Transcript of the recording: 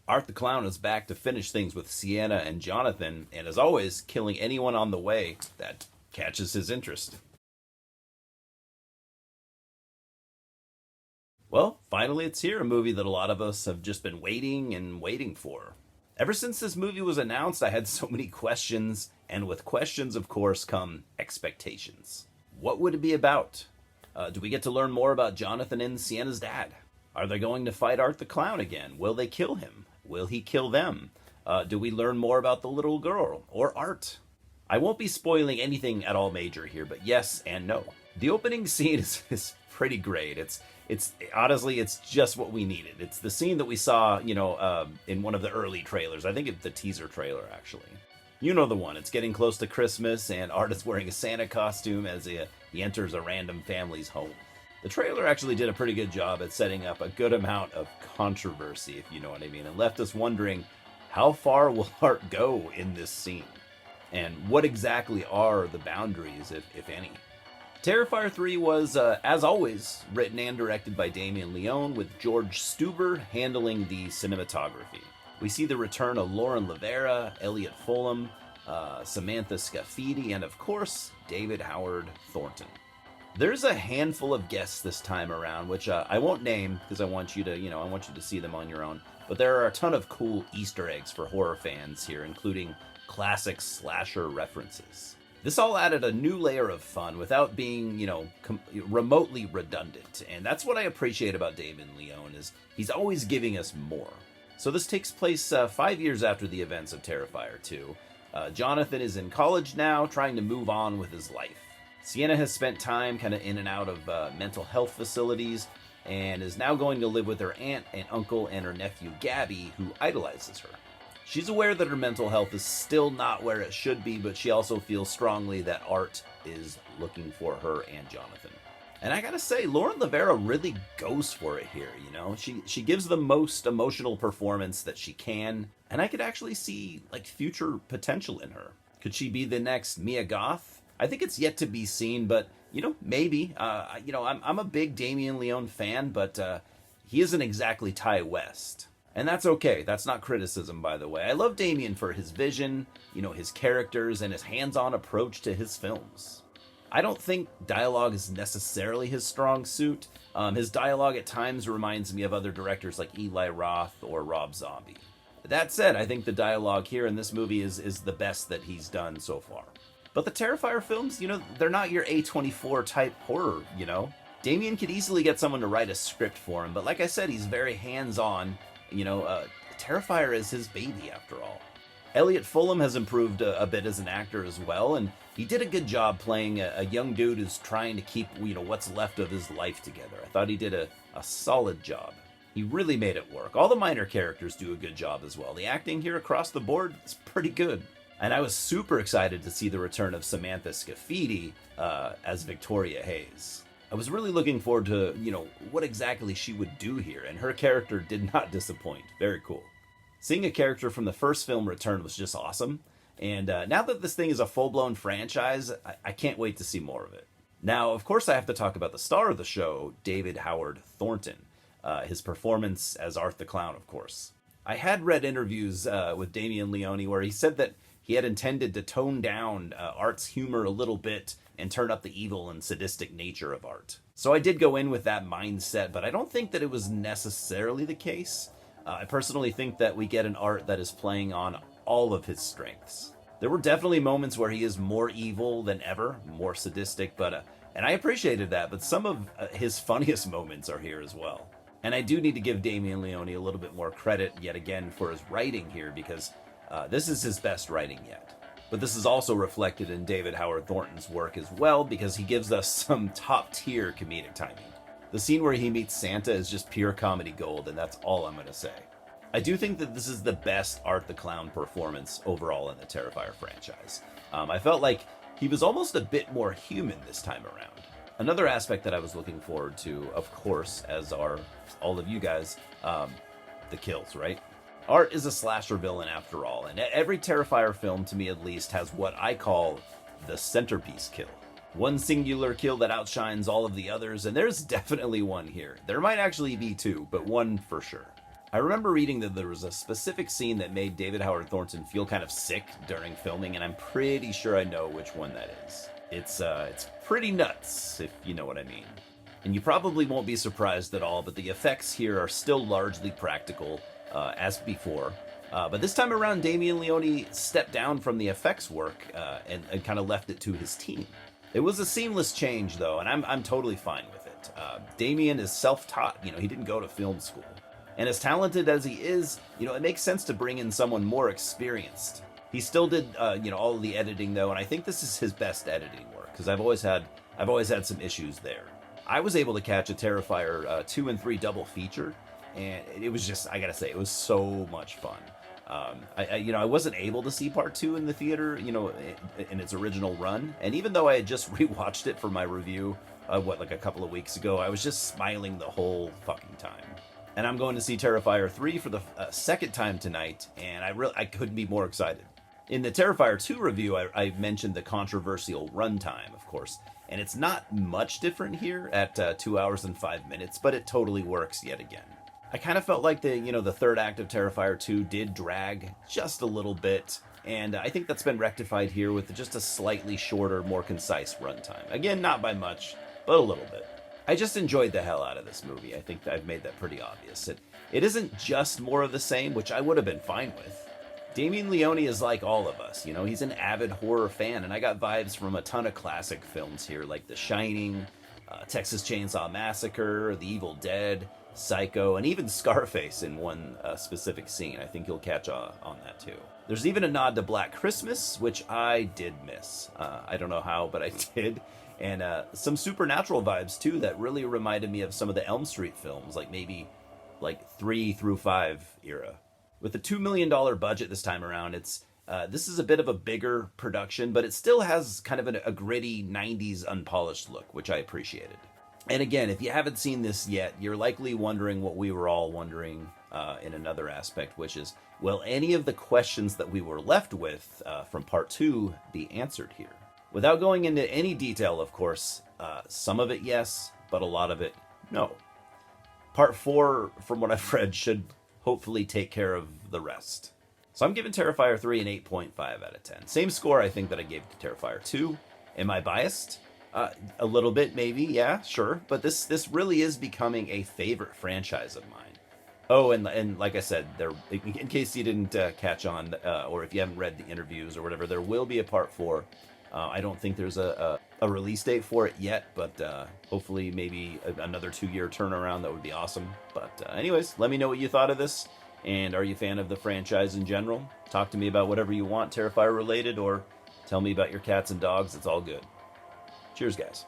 Art the Clown is back to finish things with Sienna and Jonathan, and as always, killing anyone on the way that catches his interest. Well, finally it's here, a movie that a lot of us have just been waiting and waiting for. Ever since this movie was announced, I had so many questions, and with questions, of course, come expectations. What would it be about? Do we get to learn more about Jonathan and Sienna's dad? Are they going to fight Art the Clown again? Will they kill him? Will he kill them? Do we learn more about the little girl or Art? I won't be spoiling anything at all major here, but yes and no. The opening scene is pretty great. It's honestly, it's just what we needed. It's the scene that we saw, in one of the early trailers. I think it's the teaser trailer, actually. You know the one. It's getting close to Christmas, and Art is wearing a Santa costume as he enters a random family's home. The trailer actually did a pretty good job at setting up a good amount of controversy, if you know what I mean, and left us wondering, how far will Art go in this scene? And what exactly are the boundaries, if any? Terrifier 3 was, as always, written and directed by Damien Leone, with George Stuber handling the cinematography. We see the return of LaVera, Elliott Fullam, Samantha Scaffidi, and of course, David Howard Thornton. There's a handful of guests this time around, which I won't name because I want you to see them on your own. But there are a ton of cool Easter eggs for horror fans here, including classic slasher references. This all added a new layer of fun without being, remotely redundant. And that's what I appreciate about Damien Leone, is he's always giving us more. So this takes place 5 years after the events of Terrifier 2. Jonathan is in college now, trying to move on with his life. Sienna has spent time kind of in and out of mental health facilities and is now going to live with her aunt and uncle and her nephew Gabby, who idolizes her. She's aware that her mental health is still not where it should be, but she also feels strongly that Art is looking for her and Jonathan. And I gotta say, LaVera really goes for it here, She gives the most emotional performance that she can, and I could actually see, future potential in her. Could she be the next Mia Goth? I think it's yet to be seen, but, maybe. I'm a big Damien Leone fan, but he isn't exactly Ty West. And that's okay. That's not criticism, by the way. I love Damien for his vision, his characters, and his hands-on approach to his films. I don't think dialogue is necessarily his strong suit. His dialogue at times reminds me of other directors like Eli Roth or Rob Zombie. That said, I think the dialogue here in this movie is the best that he's done so far. But the Terrifier films, they're not your A24 type horror, Damien could easily get someone to write a script for him, but like I said, he's very hands-on. Terrifier is his baby after all. Elliott Fullam has improved a bit as an actor as well, and he did a good job playing a young dude who's trying to keep, what's left of his life together. I thought he did a solid job. He really made it work. All the minor characters do a good job as well. The acting here across the board is pretty good. And I was super excited to see the return of Samantha Scaffidi as Victoria Hayes. I was really looking forward to, what exactly she would do here, and her character did not disappoint. Very cool. Seeing a character from the first film return was just awesome, and now that this thing is a full-blown franchise, I can't wait to see more of it. Now, of course, I have to talk about the star of the show, David Howard Thornton, his performance as Art the Clown, of course. I had read interviews with Damien Leone where he said that he had intended to tone down Art's humor a little bit and turn up the evil and sadistic nature of Art. So I did go in with that mindset, but I don't think that it was necessarily the case. I personally think that we get an Art that is playing on all of his strengths. There were definitely moments where he is more evil than ever, more sadistic, and I appreciated that, but some of his funniest moments are here as well. And I do need to give Damien Leone a little bit more credit yet again for his writing here, because this is his best writing yet. But this is also reflected in David Howard Thornton's work as well, because he gives us some top-tier comedic timing. The scene where he meets Santa is just pure comedy gold, and that's all I'm going to say. I do think that this is the best Art the Clown performance overall in the Terrifier franchise. I felt like he was almost a bit more human this time around. Another aspect that I was looking forward to, of course, as are all of you guys, the kills, right? Art is a slasher villain after all, and every Terrifier film, to me at least, has what I call the centerpiece kill. One singular kill that outshines all of the others, and there's definitely one here. There might actually be two, but one for sure. I remember reading that there was a specific scene that made David Howard Thornton feel kind of sick during filming, and I'm pretty sure I know which one that is. It's pretty nuts, if you know what I mean. And you probably won't be surprised at all, but the effects here are still largely practical, as before. But this time around, Damien Leone stepped down from the effects work and kind of left it to his team. It was a seamless change, though, and I'm totally fine with it. Damien is self-taught. He didn't go to film school. And as talented as he is, it makes sense to bring in someone more experienced. He still did, all of the editing, though, and I think this is his best editing work, because I've always had some issues there. I was able to catch a Terrifier 2 and 3 double feature, and it was just, I gotta say, it was so much fun. I wasn't able to see part 2 in the theater, in its original run. And even though I had just rewatched it for my review, like a couple of weeks ago, I was just smiling the whole fucking time. And I'm going to see Terrifier 3 for the second time tonight, and I couldn't be more excited. In the Terrifier 2 review, I mentioned the controversial runtime, of course, and it's not much different here at 2 hours and 5 minutes, but it totally works yet again. I kind of felt like the third act of Terrifier 2 did drag just a little bit, and I think that's been rectified here with just a slightly shorter, more concise runtime. Again, not by much, but a little bit. I just enjoyed the hell out of this movie. I think I've made that pretty obvious. It isn't just more of the same, which I would have been fine with. Damien Leone is like all of us, he's an avid horror fan, and I got vibes from a ton of classic films here, like The Shining, Texas Chainsaw Massacre, The Evil Dead, Psycho, and even Scarface in one specific scene. I think you'll catch on that too. There's even a nod to Black Christmas, which I did miss. I don't know how, but I did. And some supernatural vibes too that really reminded me of some of the Elm Street films, like maybe 3 through 5 era. With a $2 million budget this time around, this is a bit of a bigger production, but it still has kind of a gritty 90s unpolished look, which I appreciated. And again, if you haven't seen this yet, you're likely wondering what we were all wondering in another aspect, which is, will any of the questions that we were left with from part 2 be answered here? Without going into any detail, of course, some of it yes, but a lot of it no. Part 4, from what I've read, should hopefully take care of the rest. So I'm giving Terrifier 3 an 8.5 out of 10. Same score, I think, that I gave to Terrifier 2. Am I biased? A little bit, maybe, yeah, sure. But this really is becoming a favorite franchise of mine. Oh, and like I said, in case you didn't catch on, or if you haven't read the interviews or whatever, there will be a part 4. I don't think there's a release date for it yet, but hopefully maybe another 2-year turnaround. That would be awesome. But anyways, let me know what you thought of this. And are you a fan of the franchise in general? Talk to me about whatever you want, Terrifier related, or tell me about your cats and dogs. It's all good. Cheers, guys.